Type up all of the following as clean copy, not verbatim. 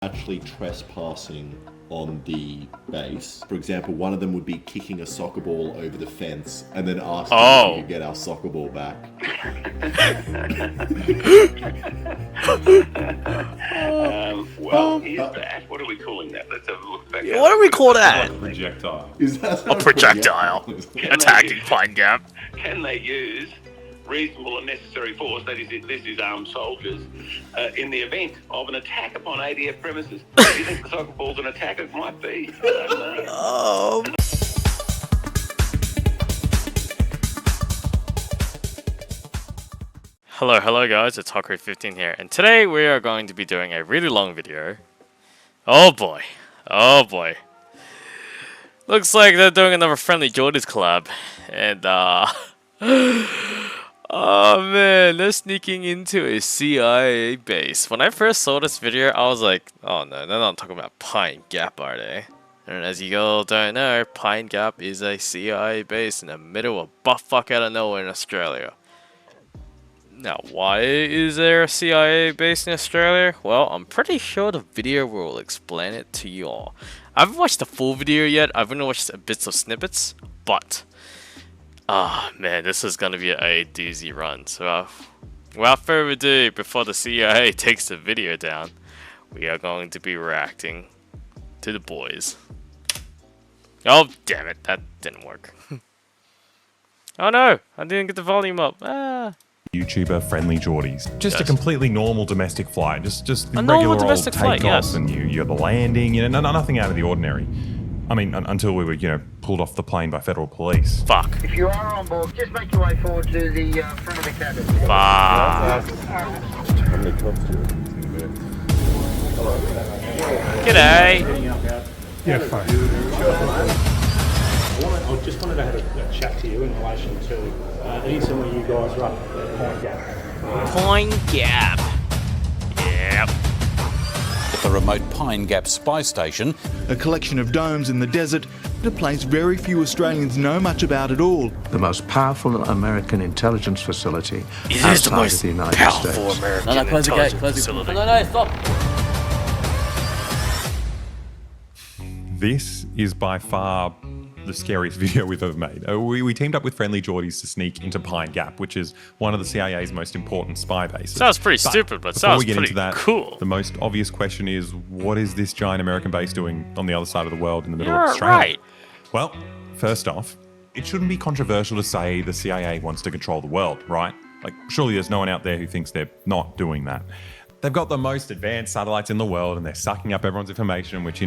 actually trespassing on the base. For example, one of them would be kicking a soccer ball over the fence and then asking if we could get our soccer ball back. Well, here's that. What are we calling that? Let's have a look back. What do we call that? Projectile. Is that A projectile attacking Pine Gap. Can they use reasonable and necessary force, that is, this is armed soldiers, in the event of an attack upon ADF premises? Do you think the soccer ball's an attack? It might be. I don't know. Hello guys, it's Karud15 here, and today we are going to be doing a really long video. Oh boy. Looks like they're doing another Friendly Jordies collab, and oh man, they're sneaking into a CIA base. When I first saw this video, I was like, oh no, they're not talking about Pine Gap, are they? And as you all don't know, Pine Gap is a CIA base in the middle of buttfuck out of nowhere in Australia. Now, why is there a CIA base in Australia? Well, I'm pretty sure the video will explain it to you all. I haven't watched the full video yet, I've only watched bits of snippets, but man, this is gonna be a doozy run. So without further ado, before the CIA takes the video down, we are going to be reacting to the boys. Oh damn it, that didn't work. Oh no, I didn't get the volume up. YouTuber Friendly Jordies. Just a completely normal domestic flight. Just a regular normal domestic old flight, takeoff, yes. and you have the landing. You know, nothing out of the ordinary. I mean, until we were, pulled off the plane by federal police. Fuck. If you are on board, just make your way forward to the front of the cabin. Fuck. How many cops do you G'day. Yeah, fine. I just wanted to have a chat to you in relation to the incident where you guys were up at Pine Gap. Pine Gap. Yep. At the remote Pine Gap spy station, a collection of domes in the desert, a place very few Australians know much about at all. The most powerful American intelligence facility It is the outside most of the United powerful States. American intelligence facility. No, stop. This is by far the scariest video we've ever made. We teamed up with Friendly Jordies to sneak into Pine Gap, which is one of the CIA's most important spy bases. Sounds pretty stupid, but sounds before we get pretty into that, cool. The most obvious question is, what is this giant American base doing on the other side of the world in the middle of Australia? Right. Well, first off, it shouldn't be controversial to say the CIA wants to control the world, right? Like, surely there's no one out there who thinks they're not doing that. They've got the most advanced satellites in the world and they're sucking up everyone's information, which,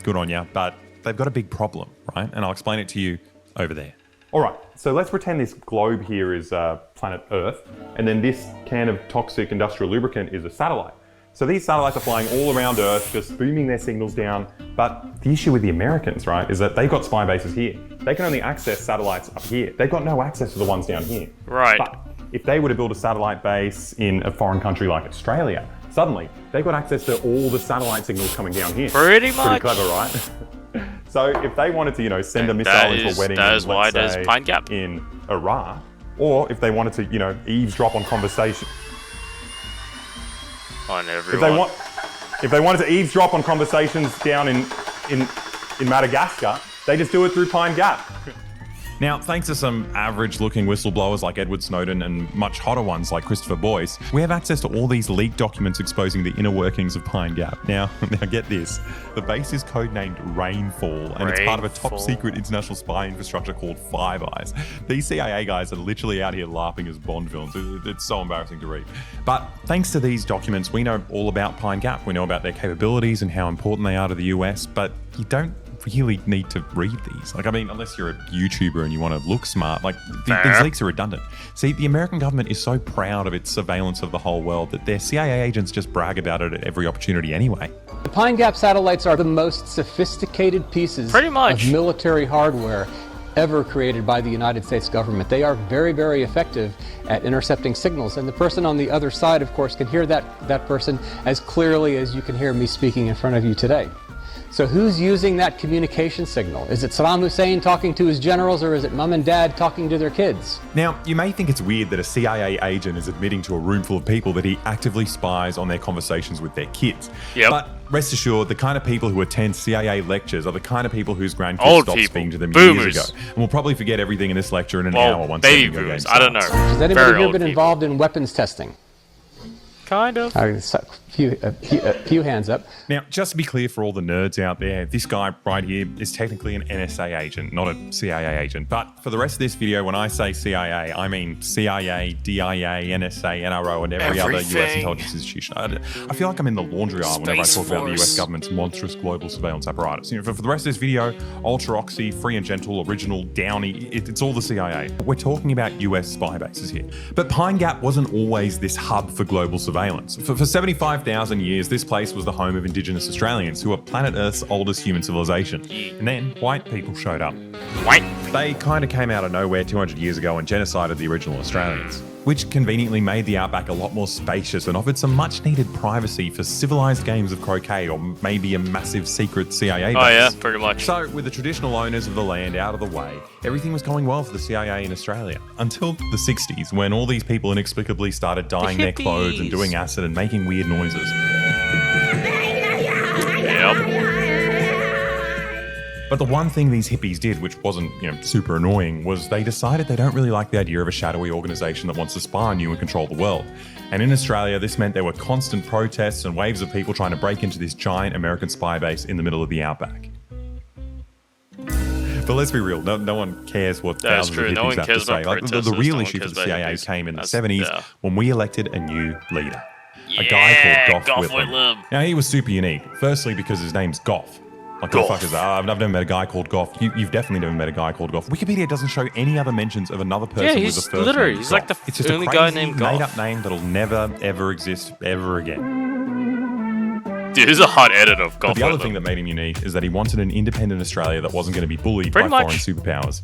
good on ya, but they've got a big problem, right? And I'll explain it to you over there. All right, so let's pretend this globe here is planet Earth, and then this can of toxic industrial lubricant is a satellite. So these satellites are flying all around Earth, just booming their signals down. But the issue with the Americans, right, is that they've got spy bases here. They can only access satellites up here. They've got no access to the ones down here. Right. But if they were to build a satellite base in a foreign country like Australia, suddenly they've got access to all the satellite signals coming down here. Pretty much. Pretty clever, right? So if they wanted to, send a missile into a wedding, that is in, why let's there's say, Pine Gap. in Iraq, or if they wanted to, eavesdrop on conversation. On everyone. If they wanted to eavesdrop on conversations down in Madagascar, they just do it through Pine Gap. Now, thanks to some average-looking whistleblowers like Edward Snowden and much hotter ones like Christopher Boyce, we have access to all these leaked documents exposing the inner workings of Pine Gap. Now get this. The base is codenamed Rainfall, and it's part of a top-secret international spy infrastructure called Five Eyes. These CIA guys are literally out here laughing as Bond villains. It's so embarrassing to read. But thanks to these documents, we know all about Pine Gap. We know about their capabilities and how important they are to the US, but you don't really need to read these. Unless you're a YouTuber and you want to look smart, these leaks are redundant. See, the American government is so proud of its surveillance of the whole world that their CIA agents just brag about it at every opportunity anyway. The Pine Gap satellites are the most sophisticated pieces of military hardware ever created by the United States government. They are very, very effective at intercepting signals, and the person on the other side, of course, can hear that person as clearly as you can hear me speaking in front of you today. So who's using that communication signal? Is it Saddam Hussein talking to his generals, or is it mom and dad talking to their kids? Now, you may think it's weird that a CIA agent is admitting to a room full of people that he actively spies on their conversations with their kids. Yep. But rest assured, the kind of people who attend CIA lectures are the kind of people whose grandkids stopped speaking to them years ago. And we'll probably forget everything in this lecture in an hour once baby the video game boomers. I don't know. Has anybody here been involved in weapons testing? Kind of. A few hands up. Now, just to be clear for all the nerds out there, this guy right here is technically an NSA agent, not a CIA agent. But for the rest of this video, when I say CIA, I mean CIA, DIA, NSA, NRO, and every other US intelligence institution. I feel like I'm in the laundry aisle whenever I talk about the US government's monstrous global surveillance apparatus. You know, for the rest of this video, Ultra Oxy, Free and Gentle, Original, Downey, it's all the CIA. We're talking about US spy bases here. But Pine Gap wasn't always this hub for global surveillance. For 75,000 years, this place was the home of Indigenous Australians, who are planet Earth's oldest human civilization. And then white people showed up. White? They kind of came out of nowhere 200 years ago and genocided the original Australians, which conveniently made the outback a lot more spacious and offered some much-needed privacy for civilized games of croquet or maybe a massive secret CIA base. Oh yeah, pretty much. So, with the traditional owners of the land out of the way, everything was going well for the CIA in Australia. Until the 60s, when all these people inexplicably started dyeing their clothes and doing acid and making weird noises. Yep. But the one thing these hippies did, which wasn't, super annoying, was they decided they don't really like the idea of a shadowy organisation that wants to spy on you and control the world. And in Australia, this meant there were constant protests and waves of people trying to break into this giant American spy base in the middle of the outback. But let's be real, no one cares what thousands of hippies have to say. Like, the real issue for the CIA came in the 70s when we elected a new leader. A guy called Gough Whitlam. Now, he was super unique. Firstly, because his name's Gough. Like, what the fuck is that? I've never met a guy called Gough. You've definitely never met a guy called Gough. Wikipedia doesn't show any other mentions of another person with the first name he's Gough. like the it's just only a guy crazy, named Gough. made-up name that'll never, ever exist ever again. Dude, he's a hot edit of Gough. But the other thing that made him unique is that he wanted an independent Australia that wasn't going to be bullied by foreign superpowers.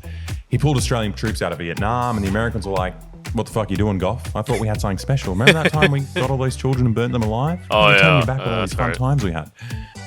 He pulled Australian troops out of Vietnam, and the Americans were like, "What the fuck are you doing, Gough? I thought we had something special. Remember that time we got all those children and burnt them alive? Oh, yeah. Turn you back on all these fun times we had."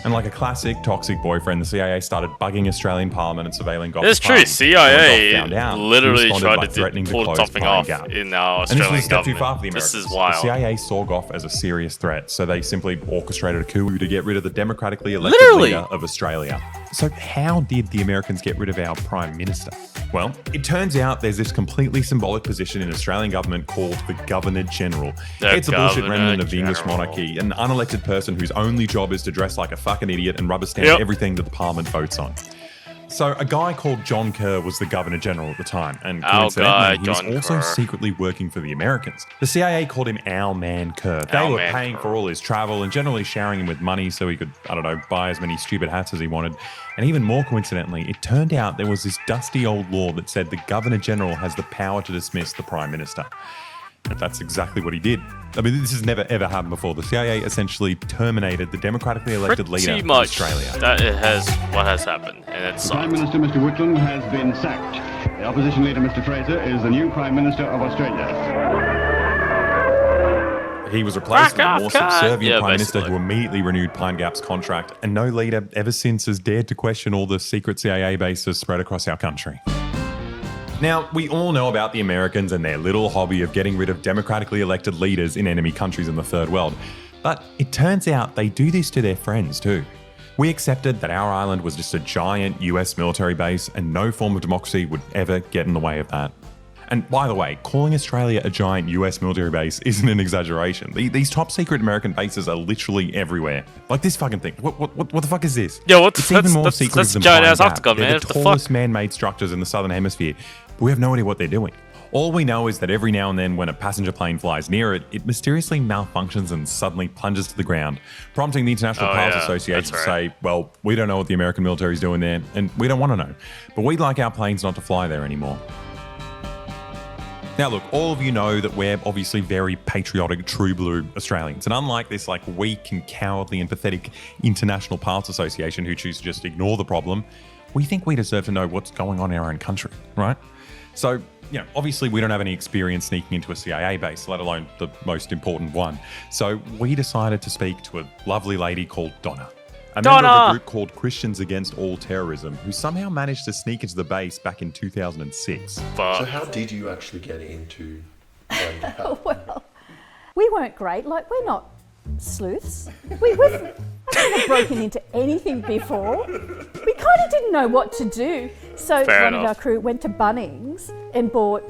And like a classic toxic boyfriend, the CIA started bugging Australian Parliament and surveilling Gough. It's true. CIA literally tried to pull something off in our Australian government. And this was a step too government. far for the Americans. This is wild. The CIA saw Gough as a serious threat, so they simply orchestrated a coup to get rid of the democratically elected leader of Australia. So how did the Americans get rid of our Prime Minister? Well, it turns out there's this completely symbolic position in Australian government called the Governor-General. It's a bullshit remnant of the English monarchy, an unelected person whose only job is to dress like a fucking idiot and rubber stamp everything that the Parliament votes on. So a guy called John Kerr was the Governor-General at the time, and coincidentally, he was also secretly working for the Americans. The CIA called him Our Man Kerr. They were paying for all his travel and generally showering him with money so he could, buy as many stupid hats as he wanted. And even more coincidentally, it turned out there was this dusty old law that said the Governor-General has the power to dismiss the Prime Minister. And that's exactly what he did. I mean, this has never ever happened before. The CIA essentially terminated the democratically elected leader of Australia. That is what has happened, and it sucks. Prime Minister Mr. Whitlam has been sacked. The opposition leader Mr. Fraser is the new Prime Minister of Australia. He was replaced with a more subservient Prime Minister who immediately renewed Pine Gap's contract, and no leader ever since has dared to question all the secret CIA bases spread across our country. Now, we all know about the Americans and their little hobby of getting rid of democratically elected leaders in enemy countries in the third world, but it turns out they do this to their friends too. We accepted that our island was just a giant US military base and no form of democracy would ever get in the way of that. And by the way, calling Australia a giant US military base isn't an exaggeration. These top secret American bases are literally everywhere. Like this fucking thing. What the fuck is this? Yo, what's it's even more secretive than giant ass Pine Octagon, Gap. man. They're the tallest man-made structures in the southern hemisphere. But we have no idea what they're doing. All we know is that every now and then when a passenger plane flies near it, it mysteriously malfunctions and suddenly plunges to the ground, prompting the International Pilots Association to say, well, we don't know what the American military is doing there, and we don't want to know. But we'd like our planes not to fly there anymore. Now look, all of you know that we're obviously very patriotic, true blue Australians. And unlike this weak and cowardly and pathetic International Pilots Association who choose to just ignore the problem, we think we deserve to know what's going on in our own country, right? So, obviously we don't have any experience sneaking into a CIA base, let alone the most important one. So we decided to speak to a lovely lady called Donna, a member of a group called Christians Against All Terrorism, who somehow managed to sneak into the base back in 2006. So how did you actually get into Pine Gap? Well, we weren't great. Like, we're not sleuths. I've never broken into anything before. We kind of didn't know what to do. So one of our crew went to Bunnings and bought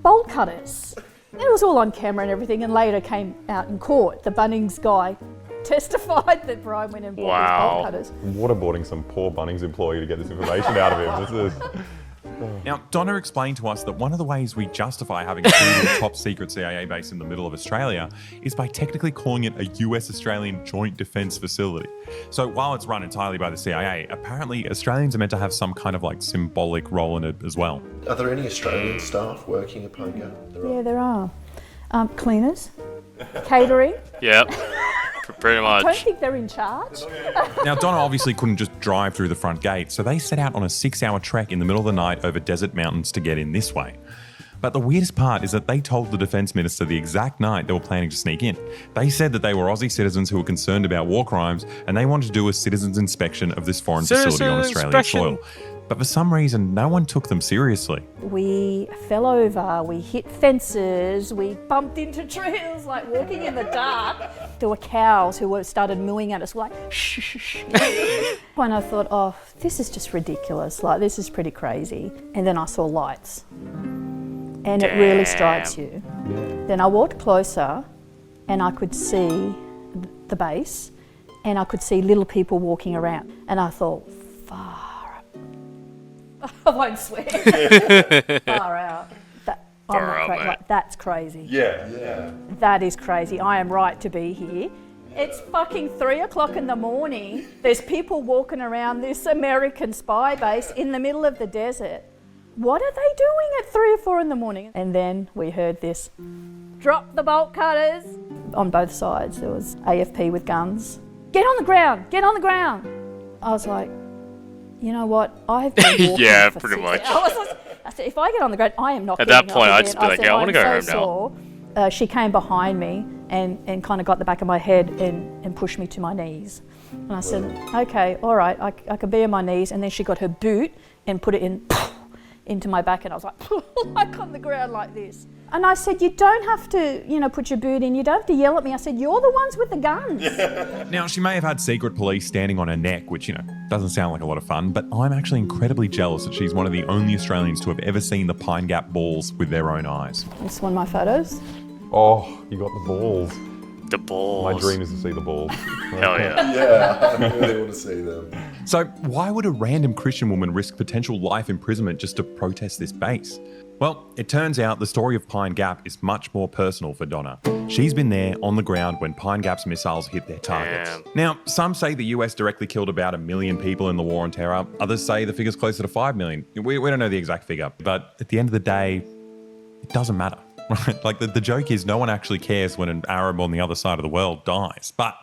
bolt cutters. And it was all on camera and everything, and later came out in court. The Bunnings guy testified that Brian went and bought these bolt cutters. Waterboarding some poor Bunnings employee to get this information out of him. Now, Donna explained to us that one of the ways we justify having a truly top secret CIA base in the middle of Australia is by technically calling it a US-Australian joint defence facility. So while it's run entirely by the CIA, apparently Australians are meant to have some kind of like symbolic role in it as well. Are there any Australian staff working at Pine Gap? Yeah, there are. Cleaners, catering. Yep. Pretty much. I don't think they're in charge. Now, Donna obviously couldn't just drive through the front gate, so they set out on a 6-hour trek in the middle of the night over desert mountains to get in this way. But the weirdest part is that they told the Defence Minister the exact night they were planning to sneak in. They said that they were Aussie citizens who were concerned about war crimes, and they wanted to do a citizen's inspection of this foreign facility on Australian soil. But for some reason, no one took them seriously. We fell over, we hit fences, we bumped into trees, like walking in the dark. There were cows who started mooing at us, like, shh, shh, shh. When I thought, oh, this is just ridiculous, like, this is pretty crazy. And then I saw lights. And it really strikes you. Then I walked closer and I could see the base and I could see little people walking around. And I thought, fuck. I won't swear. Far out. That's crazy. Yeah. That is crazy. I am right to be here. It's fucking 3 o'clock in the morning. There's people walking around this American spy base in the middle of the desert. What are they doing at 3 or 4 in the morning? And then we heard this, drop the bolt cutters. On both sides, there was AFP with guns. Get on the ground, get on the ground. I was like, you know what? I've been walking yeah, for pretty 6 much. hours. I said, if I get on the ground, I am not At getting that point, up I'd again. just be like, yeah, I want to go home now. She came behind me and kind of got the back of my head and pushed me to my knees. And I said, okay, all right, I can be on my knees. And then she got her boot and put it into my back, and I was like on the ground like this. And I said, you don't have to, put your boot in. You don't have to yell at me. I said, you're the ones with the guns. Now, she may have had secret police standing on her neck, which, doesn't sound like a lot of fun, but I'm actually incredibly jealous that she's one of the only Australians to have ever seen the Pine Gap balls with their own eyes. This is one of my photos. Oh, you got the balls. The balls. My dream is to see the balls. Hell yeah. Yeah, I really want to see them. So why would a random Christian woman risk potential life imprisonment just to protest this base? Well, it turns out the story of Pine Gap is much more personal for Donna. She's been there on the ground when Pine Gap's missiles hit their targets. Damn. Now, some say the US directly killed about 1 million people in the war on terror. Others say the figure's closer to 5 million. We don't know the exact figure, but at the end of the day, it doesn't matter. Right? Like the joke is no one actually cares when an Arab on the other side of the world dies. But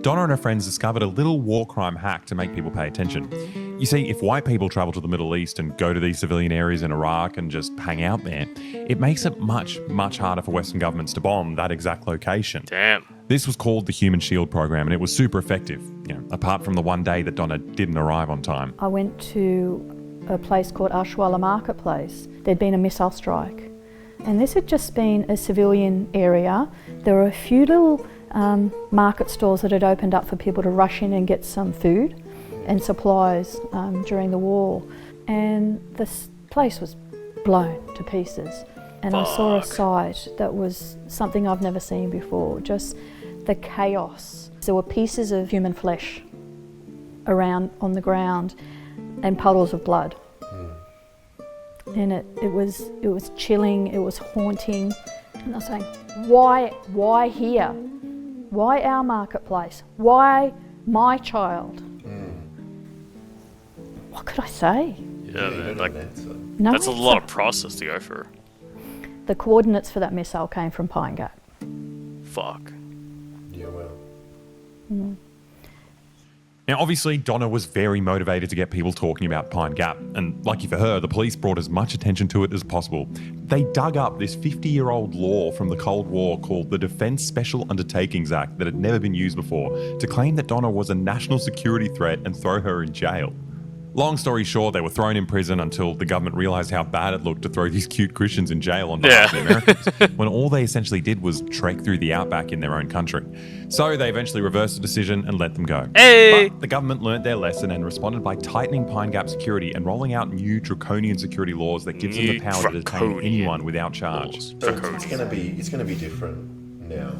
Donna and her friends discovered a little war crime hack to make people pay attention. You see, if white people travel to the Middle East and go to these civilian areas in Iraq and just hang out there, it makes it much, much harder for Western governments to bomb that exact location. Damn. This was called the Human Shield Program, and it was super effective, apart from the one day that Donna didn't arrive on time. I went to a place called Ashwala Marketplace. There'd been a missile strike. And this had just been a civilian area. There were a few little market stalls that had opened up for people to rush in and get some food and supplies during the war. And this place was blown to pieces. And I saw a sight that was something I've never seen before, just the chaos. There were pieces of human flesh around on the ground and puddles of blood. And it was chilling, it was haunting. And I was saying, why here? Why our marketplace? Why my child? What could I say? Yeah, man, No that's answer. a lot of process to go through. The coordinates for that missile came from Pine Gap. Fuck. Yeah, well. Now, obviously, Donna was very motivated to get people talking about Pine Gap, and lucky for her, the police brought as much attention to it as possible. They dug up this 50-year-old law from the Cold War called the Defense Special Undertakings Act that had never been used before to claim that Donna was a national security threat and throw her in jail. Long story short, they were thrown in prison until the government realised how bad it looked to throw these cute Christians in jail on behalf of the Americans, when all they essentially did was trek through the outback in their own country. So they eventually reversed the decision and let them go. Hey! But the government learnt their lesson and responded by tightening Pine Gap security and rolling out new draconian security laws that gives them the power to detain anyone without charge. So it's gonna be different now.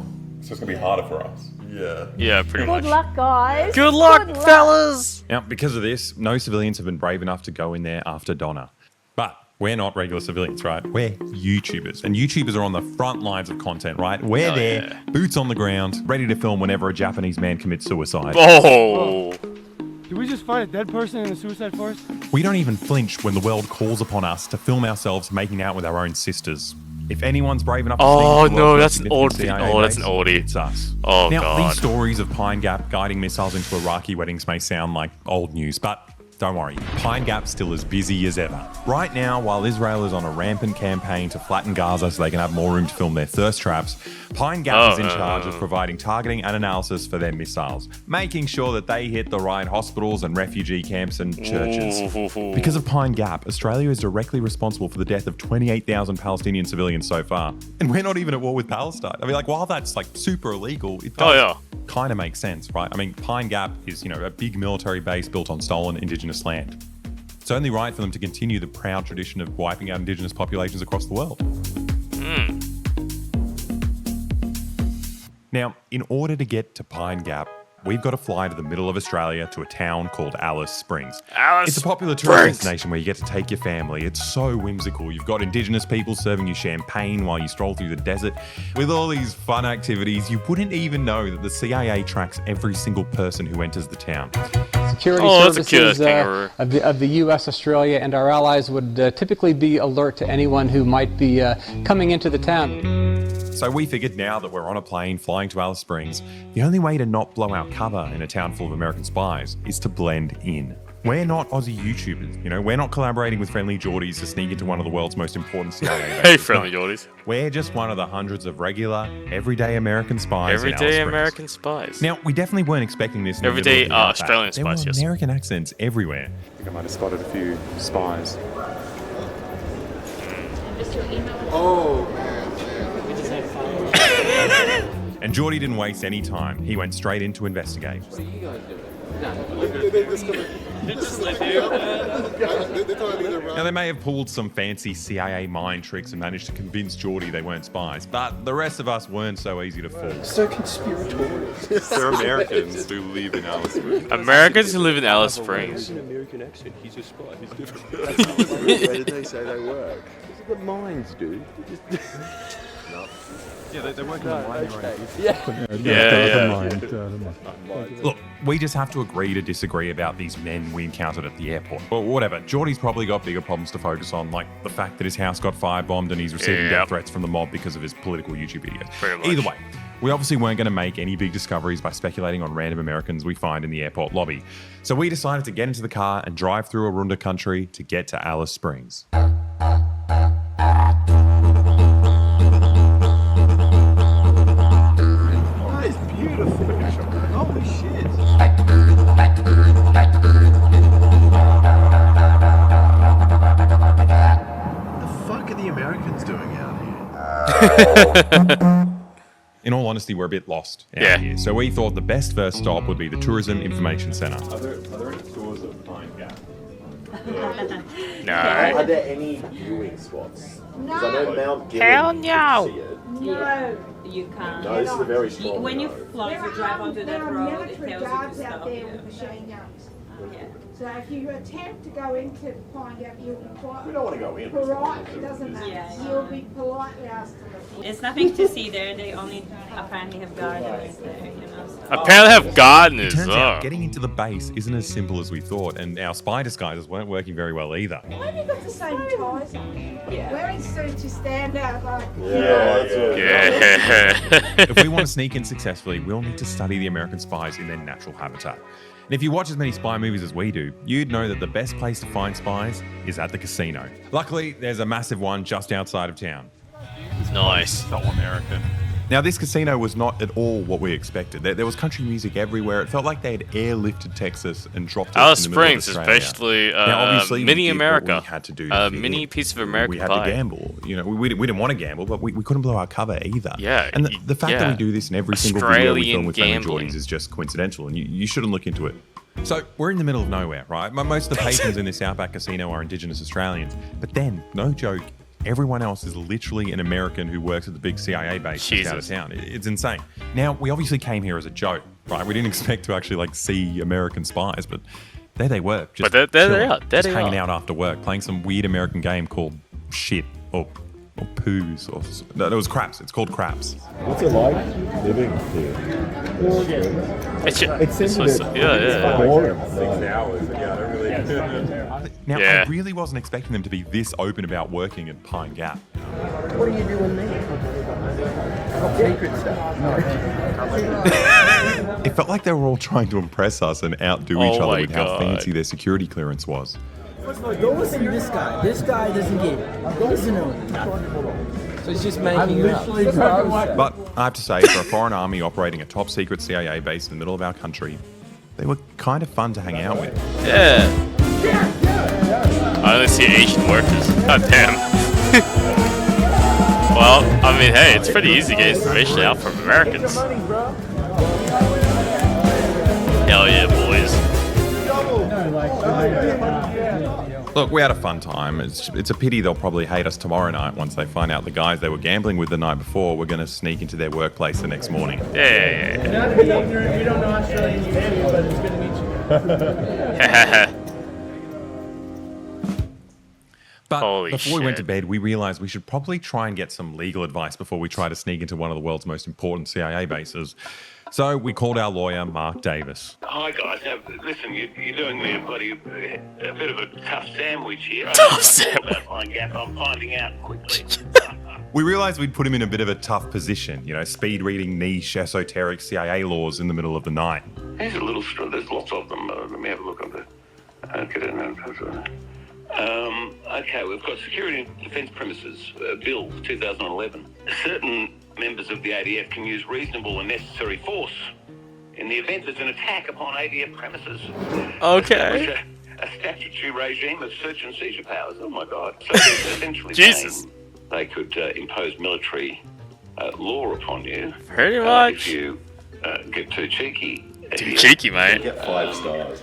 So it's going to be harder for us. Yeah. Yeah, pretty much. Good luck, guys. Good luck, fellas! Now, because of this, no civilians have been brave enough to go in there after Donna. But we're not regular civilians, right? We're YouTubers. And YouTubers are on the front lines of content, right? We're there, boots on the ground, ready to film whenever a Japanese man commits suicide. Oh! Did we just find a dead person in a suicide forest? We don't even flinch when the world calls upon us to film ourselves making out with our own sisters. If anyone's brave enough to Oh sneak into no, a that's an old CIA video. Oh, that's an base, oldie. It's us. Oh now, god. these stories of Pine Gap guiding missiles into Iraqi weddings may sound like old news, but don't worry, Pine Gap's still as busy as ever. Right now, while Israel is on a rampant campaign to flatten Gaza so they can have more room to film their thirst traps, Pine Gap is in charge of providing targeting and analysis for their missiles, making sure that they hit the right hospitals and refugee camps and churches. Because of Pine Gap, Australia is directly responsible for the death of 28,000 Palestinian civilians so far. And we're not even at war with Palestine. I mean, like, while that's like super illegal, it does kind of make sense, right? I mean, Pine Gap is, you know, a big military base built on stolen Indigenous land. It's only right for them to continue the proud tradition of wiping out Indigenous populations across the world. Now, in order to get to Pine Gap, we've got to fly to the middle of Australia to a town called Alice Springs. It's a popular tourist destination where you get to take your family. It's so whimsical. You've got Indigenous people serving you champagne while you stroll through the desert. With all these fun activities, you wouldn't even know that the CIA tracks every single person who enters the town. Security services of the U.S., Australia, and our allies would typically be alert to anyone who might be coming into the town. So we figured now that we're on a plane flying to Alice Springs, the only way to not blow our cover in a town full of American spies is to blend in. We're not Aussie YouTubers, you know, we're not collaborating with friendly Geordies to sneak into one of the world's most important CIA bases. Hey, friendly Geordies. We're just one of the hundreds of regular, everyday American spies. Everyday American spies. Now, we definitely weren't expecting this. Everyday Australian there spies, were yes. American accents everywhere. I think I might have spotted a few spies. Oh, And Geordie didn't waste any time. He went straight in to investigate. What are you guys doing? Now, they may have pulled some fancy CIA mind tricks and managed to convince Geordie they weren't spies, but the rest of us weren't so easy to fool. So conspiratorial. They're Americans who live in Alice Springs. Americans who live in Alice Springs. An American accent. He's a spy. He's different. Where did they say they work? They've got minds, dude. Yeah, they work in the mine. Look, we just have to agree to disagree about these men we encountered at the airport. Well, whatever. Geordie's probably got bigger problems to focus on, like the fact that his house got firebombed and he's receiving death threats from the mob because of his political YouTube videos. Either way, we obviously weren't going to make any big discoveries by speculating on random Americans we find in the airport lobby. So we decided to get into the car and drive through Arunda country to get to Alice Springs. In all honesty, we're a bit lost out here. So we thought the best first stop would be the Tourism Information Centre. Are there any tours of Pine Gap? No. Are there any viewing spots? Because I know Mount Gillen. Hell no. No, you can't. No, this is a very strong When you road. fly to drive onto that road, it tells you to guards out stop. there with machine guns. Yeah. So if you attempt to go into Pine Gap, you'll be quite. We don't want to go in. Polite, it doesn't matter. Yeah. You'll be politely asked to leave. There's nothing to see there. They only apparently have gardeners there, you know. So. Apparently have gardeners. It turns out getting into the base isn't as simple as we thought, and our spy disguises weren't working very well either. Why have you got the same ties on? Yeah. Wearing suits, you stand out like. If we want to sneak in successfully, we'll need to study the American spies in their natural habitat. And if you watch as many spy movies as we do, you'd know that the best place to find spies is at the casino. Luckily, there's a massive one just outside of town. Nice. So American. Now, this casino was not at all what we expected. There was country music everywhere. It felt like they had airlifted Texas and dropped it Alice in the middle of Springs is Australia. basically Now, obviously, mini we did America. what we had to do A to fit mini in. piece of American We had pie. to gamble. You know, we didn't want to gamble, but we couldn't blow our cover either. Yeah, And the fact that yeah. we do this in every single video we Australian film with Family gambling. Geordies is just coincidental, and you shouldn't look into it. So we're in the middle of nowhere, right? Most of the patrons in this Outback casino are Indigenous Australians. But then, no joke, everyone else is literally an American who works at the big CIA base just out of town. It's insane. Now, we obviously came here as a joke, right? We didn't expect to actually see American spies, but there they were. Just But there they chilling, are. There just they hanging are. out after work, playing some weird American game called shit or poos or no, it was craps. It's called craps. What's it like living here? Boring. 6 hours. Yeah, I don't really. Now, I really wasn't expecting them to be this open about working at Pine Gap. What are you doing there? Top secret stuff. It felt like they were all trying to impress us and outdo each other with how fancy their security clearance was. Don't listen to this guy. This guy doesn't get it. Don't listen to him. So he's just making it up. But I have to say, for a foreign army operating a top secret CIA base in the middle of our country, they were kind of fun to hang out with. Yeah. I only see Asian workers. God damn. Well, I mean, hey, it's pretty easy to get information out from Americans. Hell yeah, boys. Look, we had a fun time. It's a pity they'll probably hate us tomorrow night once they find out the guys they were gambling with the night before were going to sneak into their workplace the next morning. Yeah. Not to be ignorant, we don't know Australian behavior, but it's good to meet you. But Holy before we went to shit. bed, we realized we should probably try and get some legal advice before we try to sneak into one of the world's most important CIA bases. So we called our lawyer, Mark Davis. Hi guys, now listen, you're doing me a bit of a tough sandwich here. Tough sandwich. I'm finding out quickly. We realized we'd put him in a bit of a tough position, speed reading niche, esoteric CIA laws in the middle of the night. Here's a little straw. There's lots of them. Let me have a look on the. Okay, we've got Security and Defence Premises Bill 2011. Certain members of the ADF can use reasonable and necessary force in the event there's an attack upon ADF premises. Okay. A statutory regime of search and seizure powers. Oh my God. So they're essentially Jesus. saying they could impose military law upon you. Pretty much. If you get too cheeky. Too cheeky, mate. Get 5 stars.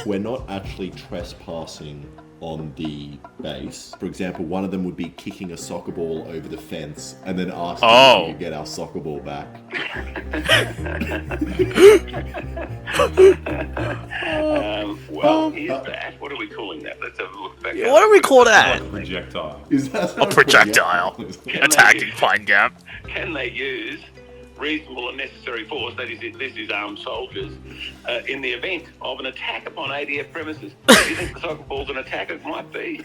We're not actually trespassing on the base. For example, one of them would be kicking a soccer ball over the fence and then asking if we could get our soccer ball back. Well, here's that. What are we calling that? Let's have a look back. What do we call that? Projectile. Is that A projectile. Attacking Pine Gap. Can they use reasonable and necessary force, that is, this is armed soldiers, in the event of an attack upon ADF premises? Do you think the soccer ball's an attack? It might be.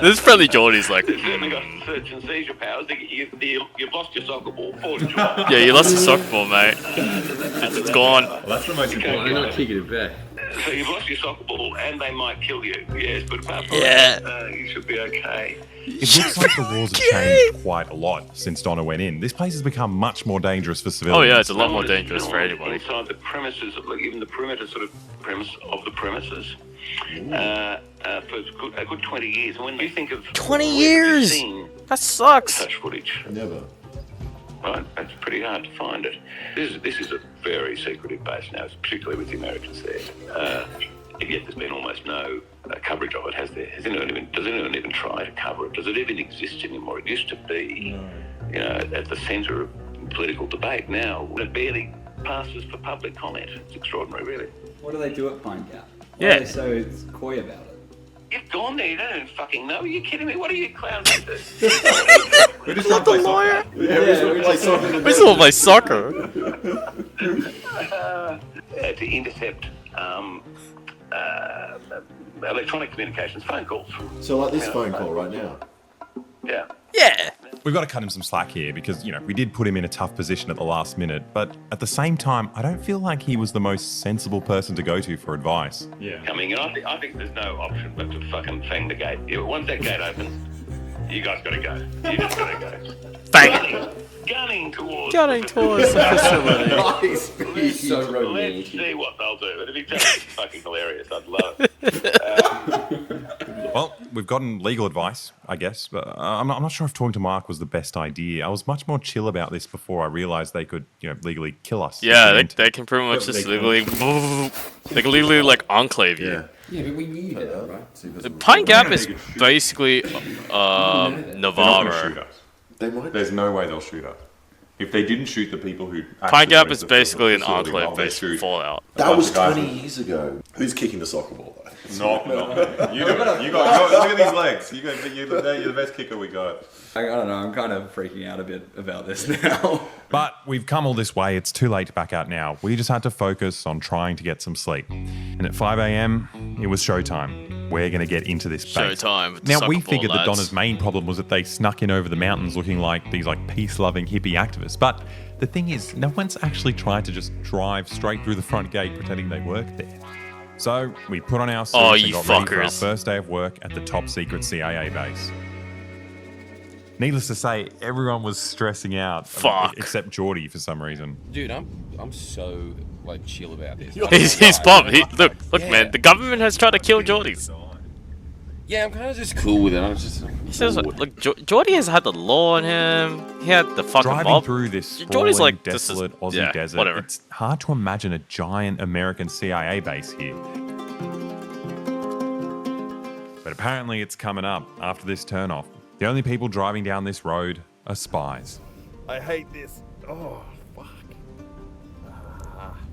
This friendly Geordie's like, They've certainly got search and seizure powers. You've lost your soccer ball. yeah, you lost your soccer ball, mate. It's gone. Well, that's the most important. You're not kicking it back. So you've lost your soccer ball and they might kill you. Yes, but apart from Yeah. that, you should be okay. It looks like the laws have changed quite a lot since Donna went in. This place has become much more dangerous for civilians. Oh yeah, it's a lot more dangerous for anybody. Inside the premises, like even the perimeter sort of premise of the premises, for a good 20 years. And when you think of 20 years? That sucks. Such footage. Never. Right, it's pretty hard to find it. This is a very secretive base now, particularly with the Americans there. Yet there's been almost no coverage of it, has there? Does anyone even try to cover it? Does it even exist anymore? It used to be, at the centre of political debate. Now it barely passes for public comment. It's extraordinary, really. What do they do at Pine Gap? Yeah. Why are they so coy about it? You've gone there, you don't fucking know. Are you kidding me? What are you clowns up to? We just Not the lawyer. We just all play soccer. To intercept electronic communications, phone calls. So like this phone call right now. Yeah. Yeah. We've got to cut him some slack here because, you know, we did put him in a tough position at the last minute, but at the same time, I don't feel like he was the most sensible person to go to for advice. Yeah. Coming in, I think there's no option but to fucking fang the gate. Once that gate opens, you guys got to go. You just got to go. Bang! Gunning towards the facility. Nice. He's so romantic. Let's see what they'll do. It'll be fucking hilarious. I'd love it. Well, we've gotten legal advice, I guess, but I'm not sure if talking to Mark was the best idea. I was much more chill about this before I realised they could, you know, legally kill us. Yeah, they can pretty much just legally... They can legally, like, enclave you. Yeah, but we knew that, right? Pine Gap is basically Navarro. There's no way they'll shoot us. If they didn't shoot the people who... Pine Gap is basically an enclave based Fallout. That was 20 years ago. Who's kicking the soccer ball, though? No. You do it. You got, look at these legs. You're the best kicker we got. I don't know. I'm kind of freaking out a bit about this now. But we've come all this way. It's too late to back out now. We just had to focus on trying to get some sleep. And at 5 a.m, it was showtime. We're going to get into this base. Showtime with the Now, we soccer ball, figured that lads. Donna's main problem was that they snuck in over the mountains looking like these like peace-loving hippie activists. But the thing is, no one's actually tried to just drive straight through the front gate pretending they work there. So we put on our suits and got ready for our first day of work at the top secret CIA base. Needless to say, everyone was stressing out. Except Geordie for some reason. Dude, I'm so like chill about this. He's pumped. Look, man, the government has tried to kill Geordies. Yeah, I'm kind of just cool with it. I'm just. He says, look, Geordie has had the law on him. He had the fucking Driving mob. through this Geordie's sprawling, like this is desolate Aussie yeah, desert, whatever. it's hard to imagine a giant American CIA base here. But apparently it's coming up after this turnoff. The only people driving down this road are spies. I hate this. Oh, fuck.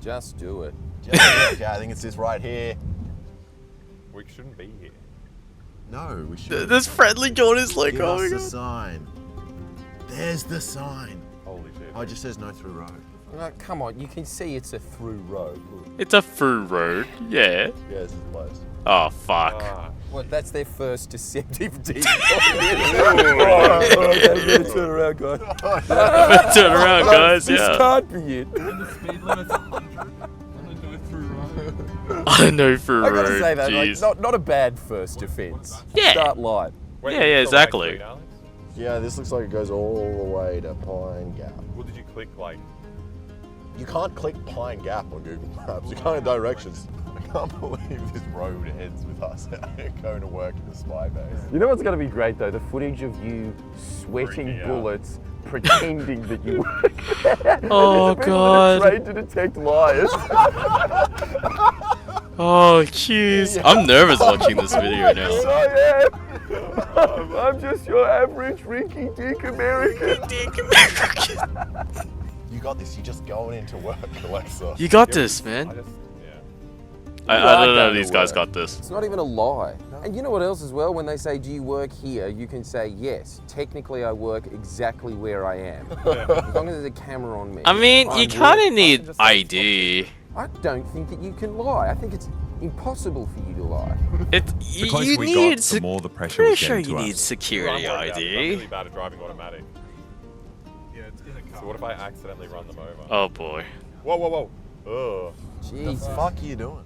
Just do it. Yeah, I think it's this right here. We shouldn't be here. No, we shouldn't. This friendly Geordie's like, Give oh us my the god. sign. There's the sign. Holy shit. Oh, it just says no through road. Come on, you can see it's a through road. It's a through road, yeah. Yeah, this is close. Oh, fuck. Well, that's their first deceptive deed. Okay, turn around, guys. Turn around, guys, This yeah. can't be it. I know through I road, gotta say that, jeez. like, not a bad first defense. Yeah. Start light. Yeah, exactly. Yeah, this looks like it goes all the way to Pine Gap. What did you click like? You can't click Pine Gap on Google Maps. You can't have directions. I can't believe this road ends with us going to work in the spy base. You know what's going to be great though? The footage of you sweating bullets, pretending that you work there. Oh, There's people that are God. trained to detect liars. Oh, jeez. I'm nervous watching this video now. Yes, I am. I'm just your average rinky-dink American. You got this. You're just going into work, Alexa. You got this, man. I don't know these guys got this. It's not even a lie. And you know what else as well? When they say, do you work here? You can say, yes. Technically, I work exactly where I am. As long as there's a camera on me. I mean, you I'm kind of working. need ID. I don't think that you can lie. I think it's impossible for you to lie. The closer You we need got, the more the pressure pretty was sure getting you to need us. security I'm ID. really bad at driving automatic. Yeah, it's in a car. So what if I accidentally run them over? Oh boy. Whoa, whoa, whoa. Ugh. Jesus. The fuck are you doing?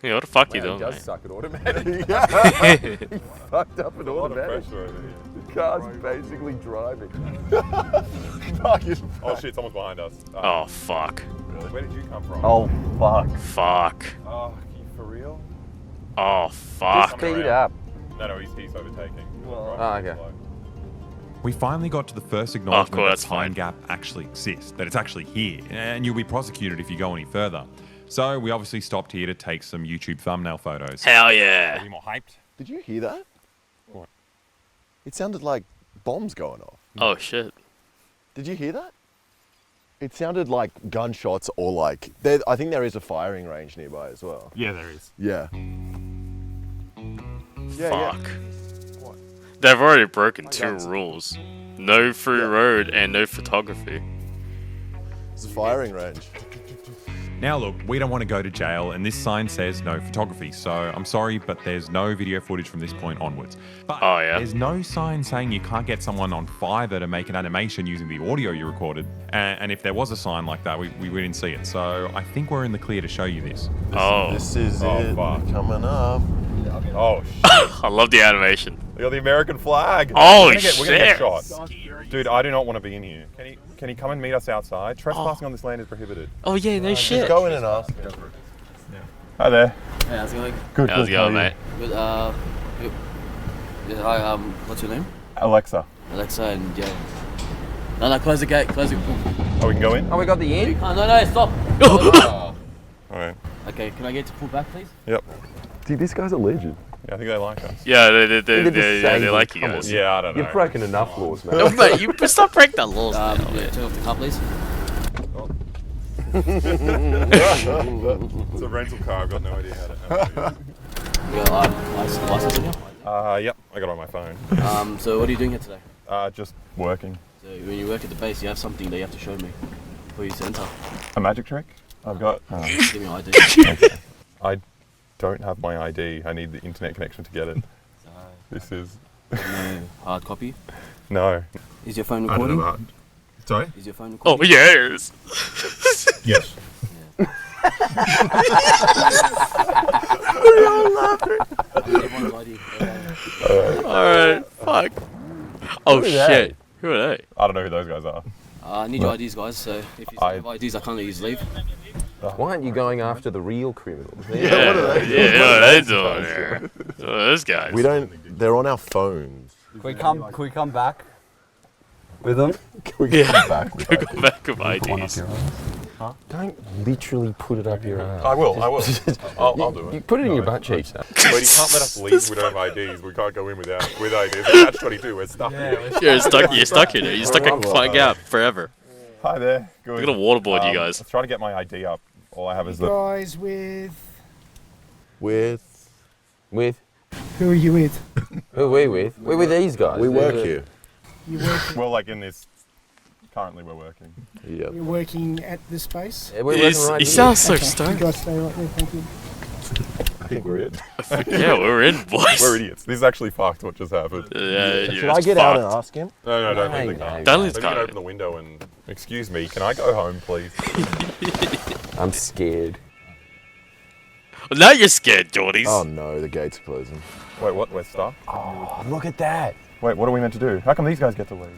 Yeah, what the fuck you Man, doing, he does mate? suck at automatic. He fucked up at A lot of automatic. pressure over here. The car's basically driving. Oh shit, someone's behind us. Oh, fuck. Really? Where did you come from? Oh, fuck. Fuck. Oh, you for real? Oh, fuck. Speed up. No, he's overtaking. Oh, okay. We finally got to the first acknowledgement cool, that that's Pine fine. Gap actually exists, that it's actually here, and you'll be prosecuted if you go any further. So we obviously stopped here to take some YouTube thumbnail photos. Hell yeah. Are we more hyped? Did you hear that? What? It sounded like bombs going off. Oh, shit. Did you hear that? It sounded like gunshots or like... I think there is a firing range nearby as well. Yeah, there is. Yeah. Fuck. They've already broken two rules. No free road and no photography. It's a firing range. Now look, we don't want to go to jail, and this sign says no photography, so I'm sorry, but there's no video footage from this point onwards. But there's no sign saying you can't get someone on Fiverr to make an animation using the audio you recorded, and if there was a sign like that, we didn't see it, so I think we're in the clear to show you this. This is it coming up. Oh, shit. I love the animation. They got the American flag. Oh, We're gonna get shit. shot. Dude, I do not want to be in here. Can he come and meet us outside? Trespassing on this land is prohibited. Oh yeah, no shit. Just go in and ask. Hi there. Hey, how's it going? Good. How's it going, mate? Good. Hi. What's your name? Alexa. Alexa, and yeah. No, close the gate. Close it. Oh, we can go in? Oh, we got the in? Oh, no, stop. Alright. Okay, can I get to pull back, please? Yep. Dude, this guy's a legend. Yeah, I think they like us. Yeah, they like you guys. Yeah, I don't know. You're breaking enough laws, man. No, mate, you stop breaking the laws. Yeah, turn off the car, please. It's a rental car. I've got no idea how to. You got license on you? Yep. I got it on my phone. So what are you doing here today? Just working. So when you work at the base, you have something that you have to show me before you enter. A magic trick? I've got. Give me your ID. Okay. I don't have my ID. I need the internet connection to get it. This is. No hard copy? No. Is your phone recording? Sorry? Is your phone recording? Oh, yes. Yes. We all laughing. Everyone's ID. Alright, fuck. Oh shit. Who are they? I don't know who those guys are. I need your IDs, guys, so if you have IDs, I can't let you leave. Why aren't you going after the real criminals? Yeah, what are they doing? Yeah, what are they doing there? Those guys. We don't. They're on our phones. Can we come back with them? Can we come back with Can we come back with IDs? Huh? Don't literally put it up your ass. I will. I'll do it. You put it in your butt cheeks. But he can't let us leave. We don't have IDs. We can't go in with IDs. That's 22. We're stuck here. You're stuck here. You're stuck in Flying Gap forever. Hi there. Good. We're gonna waterboard you guys. Let's try to get my ID up. All I have is the. Guys with... Who are you with? Who are we with? We're with these guys. We work here. You work... Well, like in this. Currently, we're working. Yeah. You're working at this space? Yeah, we're working right he here. sounds so Okay, stoned. You guys stay right there, thank you. I think we're in. Yeah, we're in, boys. We're idiots. This is actually fucked. What just happened? Yeah, Should I get out and ask him? No, don't leave the car. Don't leave the Maybe you car. can open the window and. Excuse me. Can I go home, please? I'm scared. Well, now you're scared, Geordies. Oh no, the gates are closing. Wait, what? We're stuck? Oh, look at that. Wait, what are we meant to do? How come these guys get to leave?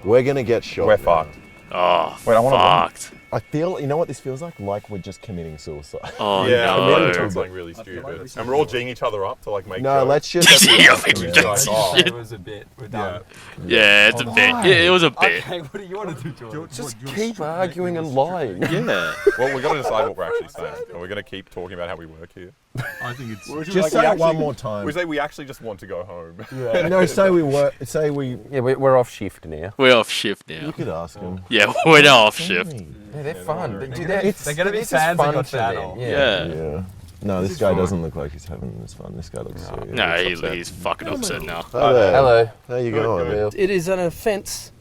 We're gonna get shot. We're now. fucked. Oh, Wait, I want to fucked. I feel. You know what this feels like? Like we're just committing suicide. Oh Yeah, no. I'm really doing something really stupid. And we're all G'ing each other up to like make No, jokes. let's just. It was a bit. We're done. Yeah, it's a bit. Yeah, it was a bit. Okay, what do you want to do, George? Just keep arguing and lying. Yeah. Well, we got to decide what we're actually saying. Are we going to keep talking about how we work here? I think it's... Just say it one more time. We say we actually just want to go home. Yeah. No, say we work. Say we. Yeah, we're off shift now. We're off shift now. You could ask him. Yeah, we're now off shift. Yeah, they're fun. They're going to be fans of your channel. Yeah. No, this guy doesn't look like he's having this fun. This guy looks serious. No, he's fucking upset now. Hi there. Hello. How you going? It is an offence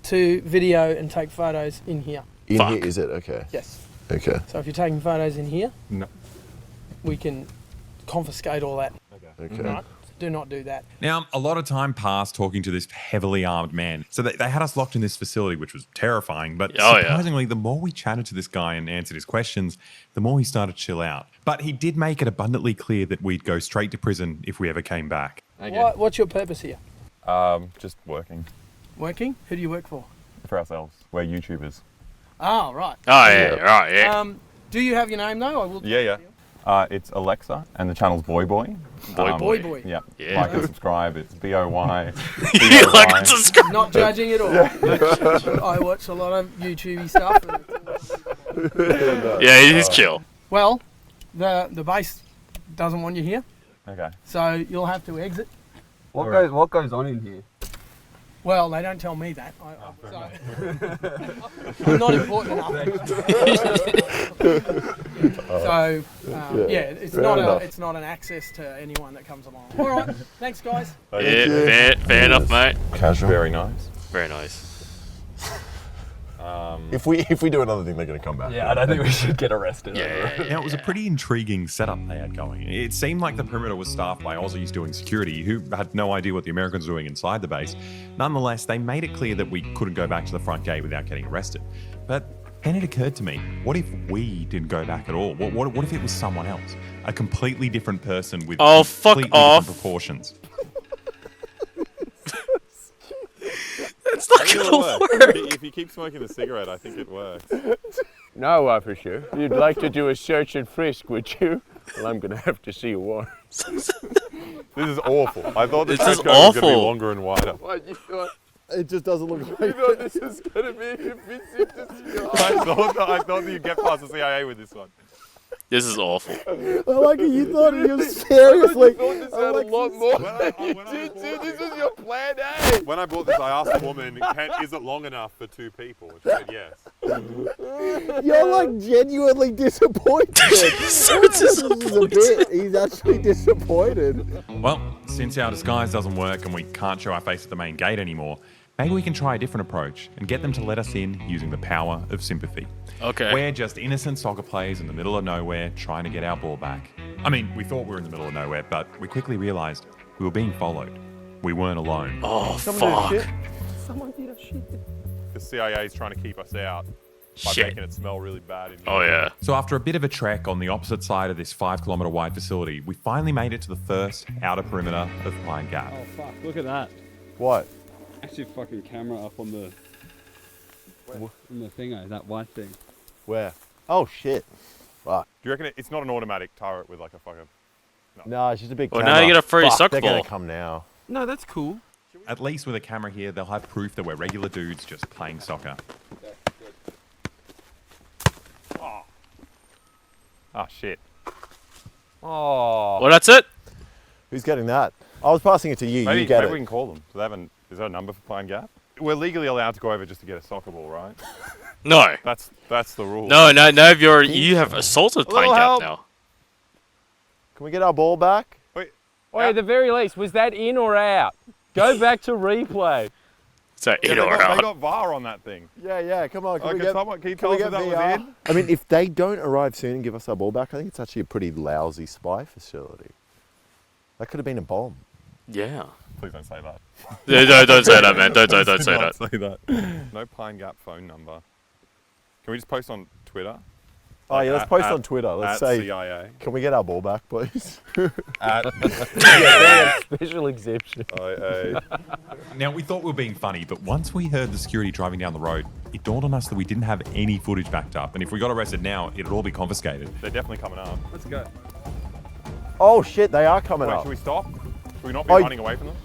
to video and take photos in here. In here, is it? Okay. Yes. Okay. So if you're taking photos in here, No. we can confiscate all that. Okay. Right? Do not do that. Now, a lot of time passed talking to this heavily armed man. So they had us locked in this facility, which was terrifying. But surprisingly, the more we chatted to this guy and answered his questions, the more he started to chill out. But he did make it abundantly clear that we'd go straight to prison if we ever came back. Okay. What's your purpose here? Just working Working? Who do you work for? for ourselves. We're YouTubers. Oh, right. Oh, yeah, right, yeah. Do you have your name, though? I will. Yeah. It's Alexa, and the channel's Boy. Boy. Yeah. Yeah. Like and subscribe. It's BOY. You like and subscribe. Not judging at all. I watch a lot of YouTube stuff. Yeah, he's chill. Well, the base doesn't want you here, Okay. so you'll have to exit. What goes on in here? Well, they don't tell me that. I'm not important enough. So, it's not an access to anyone that comes along. All right, thanks, guys. Yeah, fair enough, mate. Casual. Very nice. Very nice. If we do another thing, they're going to come back. Yeah, I don't think we should get arrested. Now, it was a pretty intriguing setup they had going. It seemed like the perimeter was staffed by Aussies doing security who had no idea what the Americans were doing inside the base. Nonetheless, they made it clear that we couldn't go back to the front gate without getting arrested. But then it occurred to me, what if we didn't go back at all? What if it was someone else? A completely different person with completely different proportions. It's not gonna work. If you keep smoking the cigarette, I think it works. No, officer. You'd like to do a search and frisk, would you? Well, I'm gonna have to see a warrant. This is awful. I thought the This is trench coat was going to be awful. longer and wider. What, you thought? It just doesn't look You right. thought this was gonna be a visit to Sky? I thought that you'd get past the CIA with this one. This is awful. I like it. You thought you were seriously. I thought this had a lot more than you did, dude. This is your plan A. When I bought this, I asked the woman, is it long enough for 2 people? And she said yes. You're like genuinely disappointed. So This is a disappointed. bit. He's actually disappointed. Well, since our disguise doesn't work and we can't show our face at the main gate anymore, maybe we can try a different approach and get them to let us in using the power of sympathy. Okay. We're just innocent soccer players in the middle of nowhere trying to get our ball back. I mean, we thought we were in the middle of nowhere, but we quickly realised we were being followed. We weren't alone. Oh, Someone did fuck. shit. Someone did a shit. The CIA is trying to keep us out by Shit. making it smell really bad in here. Oh, yeah. So after a bit of a trek on the opposite side of this 5-kilometre wide facility, we finally made it to the first outer perimeter of Pine Gap. Oh fuck, look at that. What? Actually fucking camera up on the thingo, that white thing. Where? Oh shit. Fuck. Do you reckon it's not an automatic turret with like a fucking... No, it's just a big Well, camera. now you get a free Fuck, soccer they're ball. gonna come now. No, that's cool. At least with a camera here, they'll have proof that we're regular dudes just playing soccer. Oh, shit. Oh. Well, that's it. Who's getting that? I was passing it to you. Maybe, you get maybe we it. can call them. Do they have is there a number for Pine Gap? We're legally allowed to go over just to get a soccer ball, right? No. That's the rule. No, if you have assaulted Pine Gap help. now. Can we get our ball back? Wait, Wait, at the very least, was that in or out? Go back to replay. So Yeah, in they or got out. VAR on that thing. Yeah. Come on. Can Can we get? someone, can you Can tell we us get if that was VR? in? I mean, if they don't arrive soon and give us our ball back, I think it's actually a pretty lousy spy facility. That could have been a bomb. Yeah. Please don't say that. Yeah, don't say that, man. Don't say Don't that. say that. No Pine Gap phone number. Can we just post on Twitter? Oh yeah, let's post on Twitter. Let's say, CIA. can we get our ball back, please? Special exception. Now, we thought we were being funny, but once we heard the security driving down the road, it dawned on us that we didn't have any footage backed up, and if we got arrested now, it'd all be confiscated. They're definitely coming up. Let's go. Oh shit, they are coming Wait, up. should we stop? Should we not be running away from them?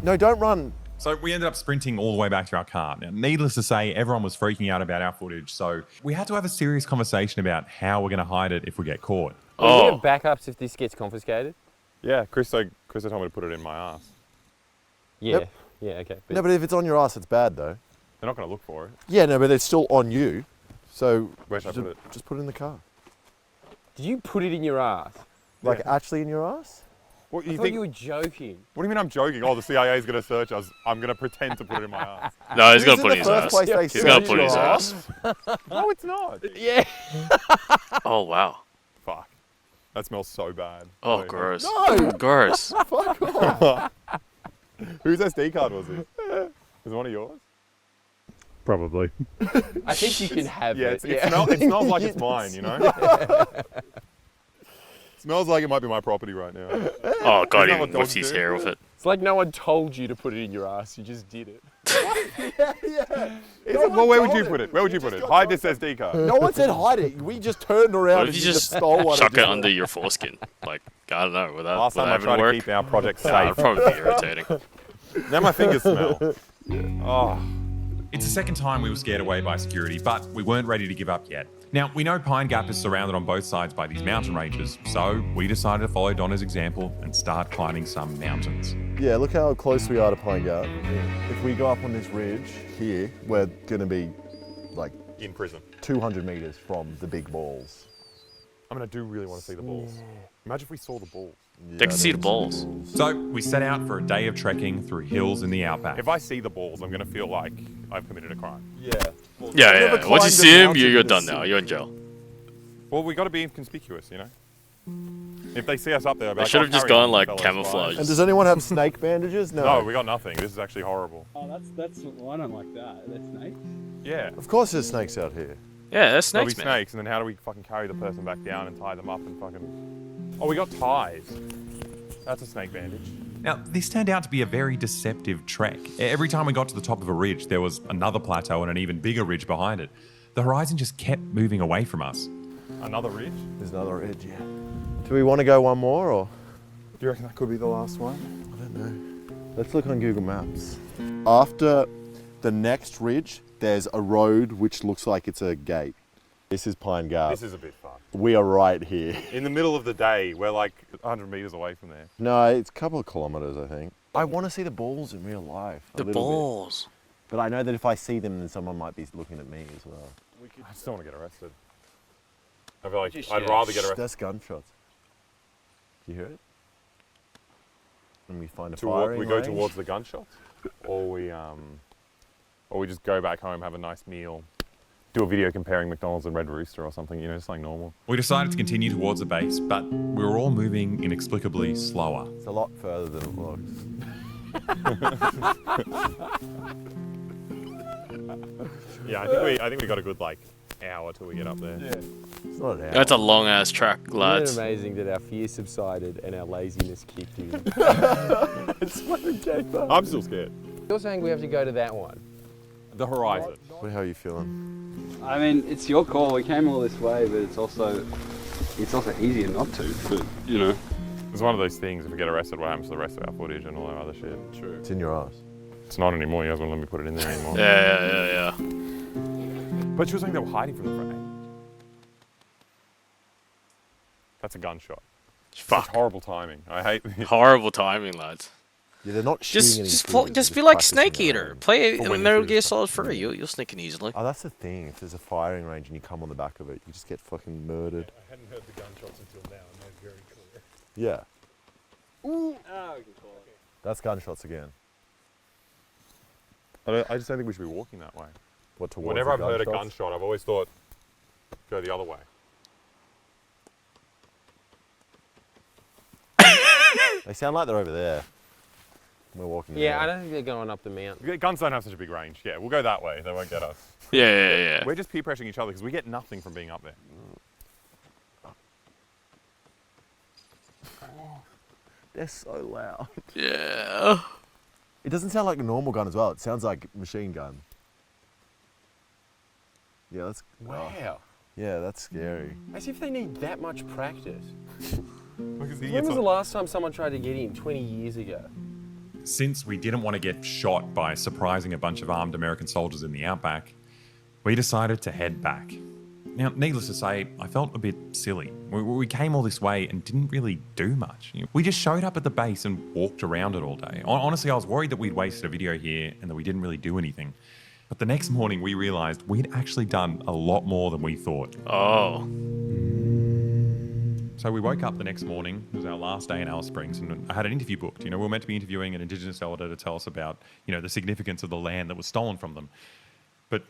No, don't run. So we ended up sprinting all the way back to our car. Now, needless to say, everyone was freaking out about our footage, so we had to have a serious conversation about how we're going to hide it if we get caught. Will we have backups if this gets confiscated? Yeah, Chris told me to put it in my ass. Yeah. Yep. Yeah, okay. No, but if it's on your ass, it's bad though. They're not going to look for it. Yeah, no, but it's still on you. So Where should I put it? Just put it in the car. Did you put it in your ass? Like actually in your ass? What, I thought you were joking. What do you mean I'm joking? Oh, the CIA is going to search us. I'm going to pretend to put it in my ass. No, he's going to put it in his ass. He's going to put it in his ass. No, it's not. Yeah. Oh, wow. Fuck. That smells so bad. Oh, Wait, gross. No! Gross. Fuck off. Whose SD card was it? Was it one of yours? Probably. I think you can have Yeah, it. it smells like it's mine, you know? Smells like it might be my property right now. Oh, God, Isn't that even what whips dogs his do? hair with it. It's like no one told you to put it in your ass. You just did it. Well, where would you put it? Where would you put it? Hide this SD card. No one said hide it. We just turned around What and if you just stole one. chuck it under your foreskin? Like, I don't know. Would that, Last would time that I even tried work? to keep our project Nah, safe. it'd probably be irritating. Now my fingers smell. Oh. It's the second time we were scared away by security, but we weren't ready to give up yet. Now, we know Pine Gap is surrounded on both sides by these mountain ranges, so we decided to follow Donna's example and start climbing some mountains. Yeah, look how close we are to Pine Gap. If we go up on this ridge here, we're going to be like In prison. 200 meters from the big balls. I mean, I do really want to see the balls. Imagine if we saw the balls. They can see the balls. So we set out for a day of trekking through hills in the outback. If I see the balls, I'm going to feel like I've committed a crime. Yeah. Yeah. Once you see him, you're done now. You're in jail. Well, we got to be inconspicuous, you know. If they see us up there, I should have just gone like camouflage. And does anyone have snake bandages? No. No, we got nothing. This is actually horrible. Oh, that's. Well, I don't like that. Are there snakes? Yeah. Of course, there's snakes out here. Yeah, there's There'll be snakes, man. snakes, and then how do we fucking carry the person back down and tie them up and fucking? Oh, we got ties. That's a snake bandage. Now, this turned out to be a very deceptive trek. Every time we got to the top of a ridge, there was another plateau and an even bigger ridge behind it. The horizon just kept moving away from us. Another ridge? There's another ridge, yeah. Do we want to go one more, or? Do you reckon that could be the last one? I don't know. Let's look on Google Maps. After the next ridge, there's a road which looks like it's a gate. This is Pine Gap. This is a bit fun. We are right here. In the middle of the day, we're like 100 meters away from there. No, it's a couple of kilometers, I think. I want to see the balls in real life. The balls. But I know that if I see them, then someone might be looking at me as well. I just don't want to get arrested. I feel like I'd rather get arrested. That's gunshots. You hear it? And we find a firing We go range. towards the gunshots, or we just go back home, have a nice meal, do a video comparing McDonald's and Red Rooster or something, you know, just like normal. We decided to continue towards the base, but we were all moving inexplicably slower. It's a lot further than it looks. Yeah, I think we got a good like hour till we get up there. Yeah. It's not an hour. That's a long ass track, lads. Isn't it amazing that our fear subsided and our laziness kicked in? It's fucking cake up. I'm still scared. You're saying we have to go to that one? The horizon. How are you feeling? I mean, it's your call. We came all this way, but it's also easier not to. But you know, it's one of those things. If we get arrested, what happens to the rest of our footage and all that other shit? True. It's in your ass. It's not anymore. You guys won't let me put it in there anymore. Yeah. But she was saying they were hiding from the front. That's a gunshot. Fuck. Such horrible timing. I hate this. Horrible timing, lads. Yeah, they're not shooting Just be like Snake Eater. Play Metal Gear Solid 3. You'll sneak in easily. Oh, that's the thing. If there's a firing range and you come on the back of it, you just get fucking murdered. I hadn't heard the gunshots until now, and they're very clear. Yeah. Ooh. Oh, we can call it. That's gunshots again. I just don't think we should be walking that way. What, towards Whenever I've the heard a gunshots? gunshot, I've always thought, go the other way. They sound like they're over there. We're walking. Yeah, I don't think they're going up the mountain. Guns don't have such a big range. Yeah, we'll go that way. They won't get us. Yeah. We're just peer pressuring each other because we get nothing from being up there. They're so loud. Yeah. It doesn't sound like a normal gun as well. It sounds like a machine gun. Yeah, that's... Wow. Yeah, that's scary. As if they need that much practice. When was the last time someone tried to get in? 20 years ago. Since we didn't want to get shot by surprising a bunch of armed American soldiers in the outback, we decided to head back. Now, needless to say, I felt a bit silly. We came all this way and didn't really do much. We just showed up at the base and walked around it all day. Honestly, I was worried that we'd wasted a video here and that we didn't really do anything. But the next morning, we realized we'd actually done a lot more than we thought. Oh. So we woke up the next morning. It was our last day in Alice Springs, and I had an interview booked. We were meant to be interviewing an Indigenous elder to tell us about, the significance of the land that was stolen from them. But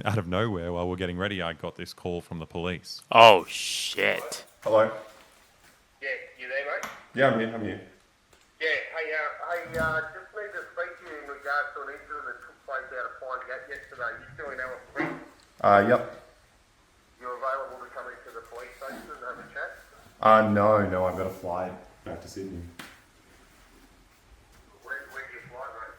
out of nowhere, while we're getting ready, I got this call from the police. Oh, shit. Hello? Yeah, you there, mate? Yeah, I'm here. I'm here. Yeah, hey, just need to speak to you in regards to an incident that took place out of Pine Gap yesterday. You still in Alice Springs? Yep. You available to come into the police station and have a chat? No, I've got a flight back to Sydney. Where's your flight, mate?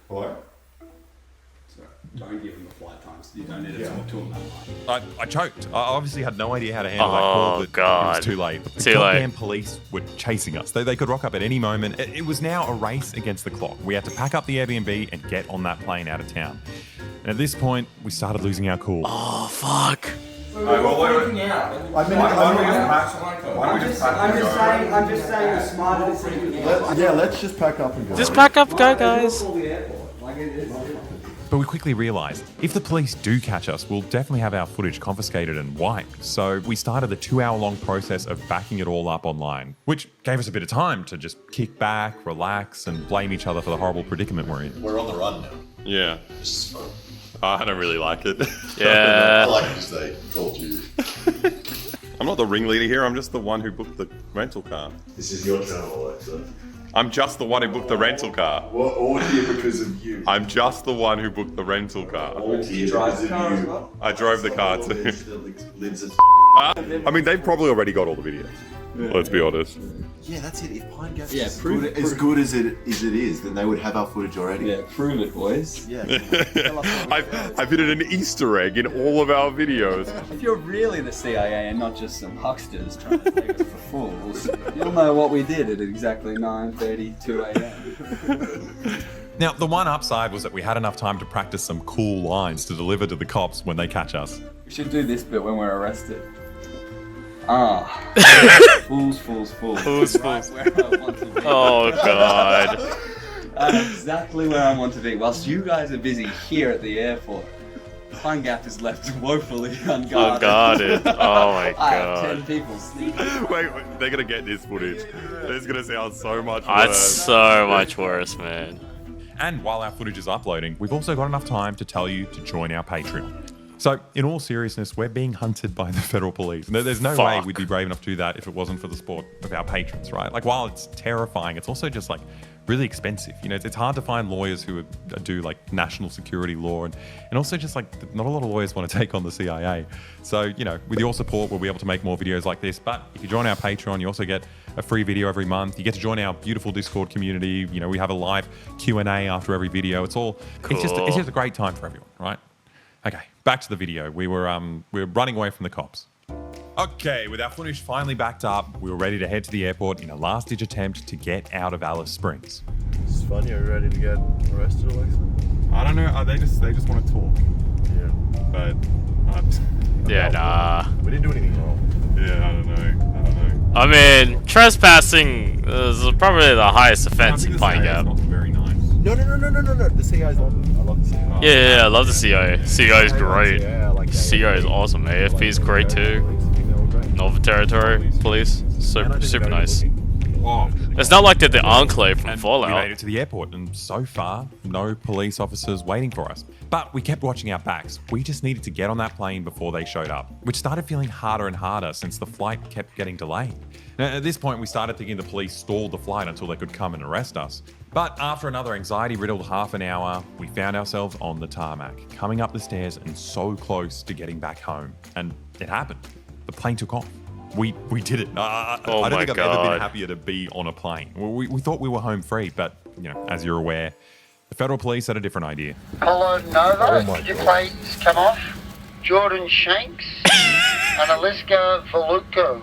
Hello? Don't give them the flight times. You don't need to talk to them that much. I choked. I obviously had no idea how to handle that call, but God. it was too late. The Too goddamn late. police were chasing us. They could rock up at any moment. It was now a race against the clock. We had to pack up the Airbnb and get on that plane out of town. And at this point, we started losing our cool. Oh, fuck. I'm just saying the smarter decision. Yeah, let's just pack up and go. Just pack up, go, guys. But we quickly realised, if the police do catch us, we'll definitely have our footage confiscated and wiped. So we started the 2-hour-long process of backing it all up online, which gave us a bit of time to just kick back, relax, and blame each other for the horrible predicament we're in. We're on the run now. Yeah. I don't really like it. Yeah. I like it because they called you. I'm not the ringleader here, I'm just the one who booked the rental car. This is your channel, Alexa. I'm just the one who booked the rental car. We're all here because of you. I'm just the one who booked the rental car. All here because of you. I drove the car too. Lives at I mean, they've probably already got all the videos. Let's be honest. Yeah, that's it. If Pine Gap's Yeah, as good as it is, then they would have our footage already. Yeah, prove it, boys. Yeah. I've hidden an Easter egg in all of our videos. If you're really the CIA and not just some hucksters trying to take us for fools, you'll know what we did at exactly 9:32 a.m. Now, the one upside was that we had enough time to practice some cool lines to deliver to the cops when they catch us. We should do this bit when we're arrested. Fools, fools, fools. Fools, Right fools. where I want to be. Oh, God. Exactly where I want to be. Whilst you guys are busy here at the airport, Pine Gap is left woefully unguarded. Unguarded. Oh my I have God. 10 people sneaking. Wait, they're gonna get this footage. It's gonna sound so much Oh, it's worse. so much worse, man. And while our footage is uploading, we've also got enough time to tell you to join our Patreon. So, in all seriousness, we're being hunted by the federal police. There's no way we'd be brave enough to do that if it wasn't for the support of our patrons, right? Like, while it's terrifying, it's also just like really expensive. You know, it's hard to find lawyers who do like national security law, and also just like not a lot of lawyers want to take on the CIA. So, you know, with your support, we'll be able to make more videos like this. But if you join our Patreon, you also get a free video every month. You get to join our beautiful Discord community. You know, we have a live Q&A after every video. It's just a great time for everyone, right? Okay, back to the video. We were running away from the cops. Okay, with our footage finally backed up, we were ready to head to the airport in a last-ditch attempt to get out of Alice Springs. It's funny, are you ready to get arrested, Alexa? I don't know. They just want to talk. Yeah. But Yeah, nah. We didn't do anything wrong. Yeah, I don't know. I mean, trespassing is probably the highest offense in Pine Gap. Very nice. No. The CI's lovely. I love the CI. Yeah, I love the CO. CO is great. CO is awesome. AFP is great too. Northern Territory Police, super nice. It's not like they're the Enclave from Fallout. We made it to the airport, and so far, no police officers waiting for us. But we kept watching our backs. We just needed to get on that plane before they showed up, which started feeling harder and harder since the flight kept getting delayed. Now, at this point, we started thinking the police stalled the flight until they could come and arrest us. But after another anxiety-riddled half an hour, we found ourselves on the tarmac, coming up the stairs and so close to getting back home. And it happened. The plane took off. We did it. I don't think I've ever been happier to be on a plane. We thought we were home free, but, you know, as you're aware, the federal police had a different idea. Hello, Nova. Could you please come off? Jordan Shanks and Aliska Voluko.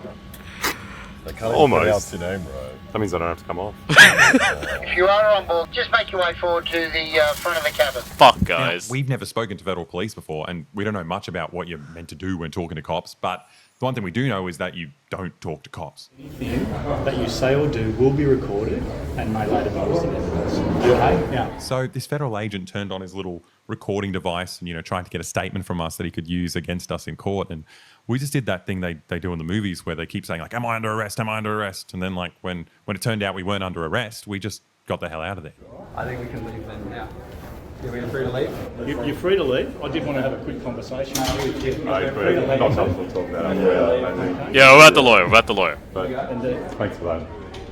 They can't Almost. pronounce your name right. That means I don't have to come off. If you are on board, just make your way forward to the front of the cabin. Fuck, guys. Now, we've never spoken to federal police before, and we don't know much about what you're meant to do when talking to cops, but the one thing we do know is that you don't talk to cops. Anything that you say or do will be recorded and may later be used in evidence. Okay? Yeah. So this federal agent turned on his little recording device and, you know, trying to get a statement from us that he could use against us in court. And we just did that thing they do in the movies where they keep saying, like, am I under arrest? Am I under arrest? And then, like, when it turned out we weren't under arrest, we just got the hell out of there. I think we can leave then now. Are we free to leave? You're free to leave. I did want to have a quick conversation with you. Not helpful to talk about. Yeah, we're at the lawyer. We're at the lawyer. Thanks for that.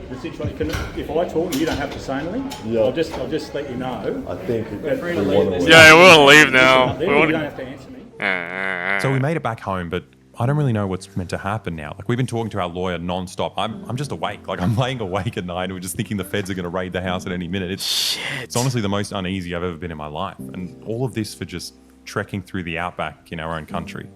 The situation, if I talk and you don't have to say anything, Yeah. I'll just let you know. I think We're free to we leave. want to Yeah, we want to leave now. You don't have to answer me. So we made it back home, but I don't really know what's meant to happen now. Like, we've been talking to our lawyer non-stop. I'm just awake. Like, I'm laying awake at night and we're just thinking the feds are going to raid the house at any minute. It's honestly the most uneasy I've ever been in my life. And all of this for just trekking through the outback in our own country.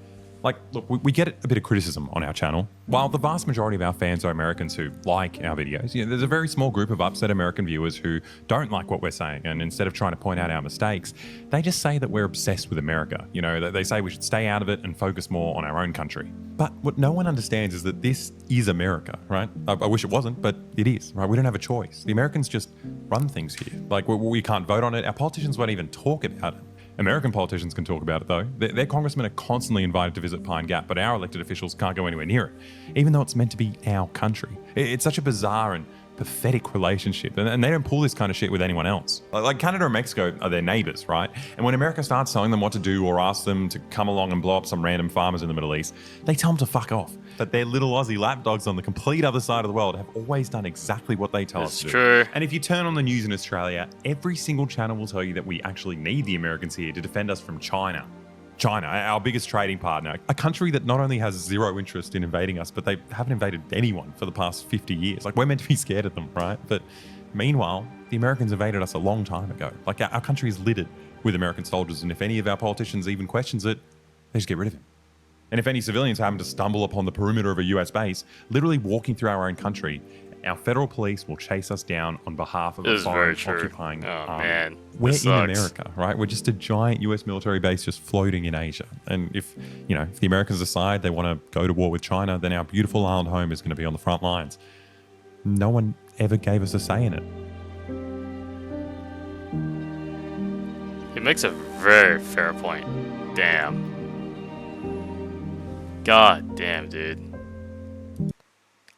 Like, look, we get a bit of criticism on our channel. While the vast majority of our fans are Americans who like our videos, you know, there's a very small group of upset American viewers who don't like what we're saying, and instead of trying to point out our mistakes, they just say that we're obsessed with America. You know, they say we should stay out of it and focus more on our own country. But what no one understands is that this is America, right? I wish it wasn't, but it is, right? We don't have a choice. The Americans just run things here. Like, we can't vote on it. Our politicians won't even talk about it. American politicians can talk about it though. Their congressmen are constantly invited to visit Pine Gap, but our elected officials can't go anywhere near it, even though it's meant to be our country. It's such a bizarre and pathetic relationship, and they don't pull this kind of shit with anyone else. Like Canada and Mexico are their neighbors, right? And when America starts telling them what to do or asks them to come along and blow up some random farmers in the Middle East, they tell them to fuck off. But their little Aussie lapdogs on the complete other side of the world have always done exactly what they tell us to do. True. And if you turn on the news in Australia, every single channel will tell you that we actually need the Americans here to defend us from China. China, our biggest trading partner, a country that not only has zero interest in invading us, but they haven't invaded anyone for the past 50 years. Like, we're meant to be scared of them, right? But meanwhile, the Americans invaded us a long time ago. Like, our country is littered with American soldiers, and if any of our politicians even questions it, they just get rid of him. And if any civilians happen to stumble upon the perimeter of a US base, literally walking through our own country, our federal police will chase us down on behalf of a foreign occupying army. Man, we're in sucks. America, right? We're just a giant US military base just floating in Asia. And if the Americans decide they want to go to war with China, then our beautiful island home is going to be on the front lines. No one ever gave us a say in it. He makes a very fair point. Damn. God damn, dude.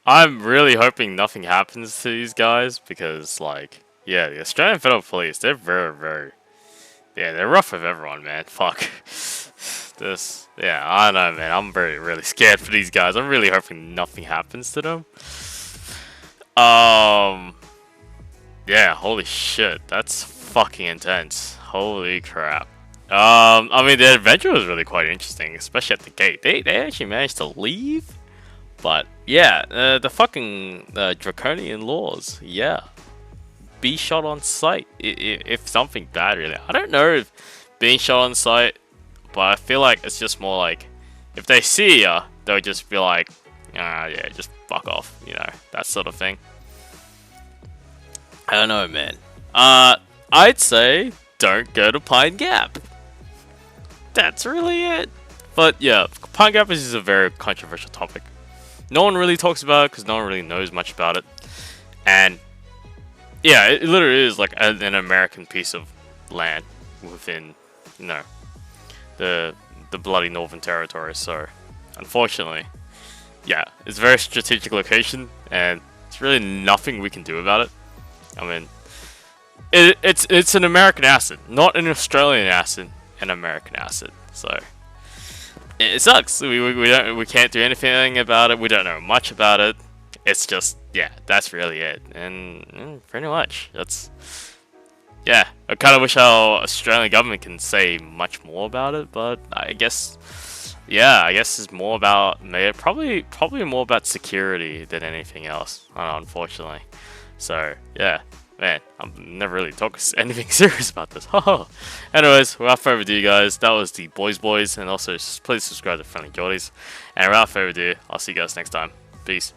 I'm really hoping nothing happens to these guys because, like, yeah, the Australian Federal Police, they're very, yeah, they're rough with everyone, man. Fuck. Yeah, I don't know, man. I'm really scared for these guys. I'm really hoping nothing happens to them. Yeah, holy shit. That's fucking intense. Holy crap. I mean, the adventure was really quite interesting, especially at the gate. They actually managed to leave. But yeah, the fucking draconian laws, yeah. Be shot on sight if something bad really. I don't know if being shot on sight, but I feel like it's just more like if they see ya, they'll just be like, yeah, just fuck off, that sort of thing. I don't know, man. I'd say don't go to Pine Gap. That's really it. But yeah, Pine Gap is just a very controversial topic. No one really talks about it because no one really knows much about it. And yeah, it literally is like an American piece of land within, the bloody Northern Territory. So unfortunately, yeah, it's a very strategic location and it's really nothing we can do about it. I mean, it's an American asset, not an Australian asset, an American asset. So it sucks. We can't do anything about it. We don't know much about it. It's just, yeah, that's really it. And pretty much that's, yeah. I kind of wish our Australian government can say much more about it, but I guess, yeah, I guess it's more about probably more about security than anything else, unfortunately. So yeah. Man, I've never really talked anything serious about this. Anyways, without further ado, guys, that was the Boys, and also please subscribe to Friendly Geordies. And without further ado, I'll see you guys next time. Peace.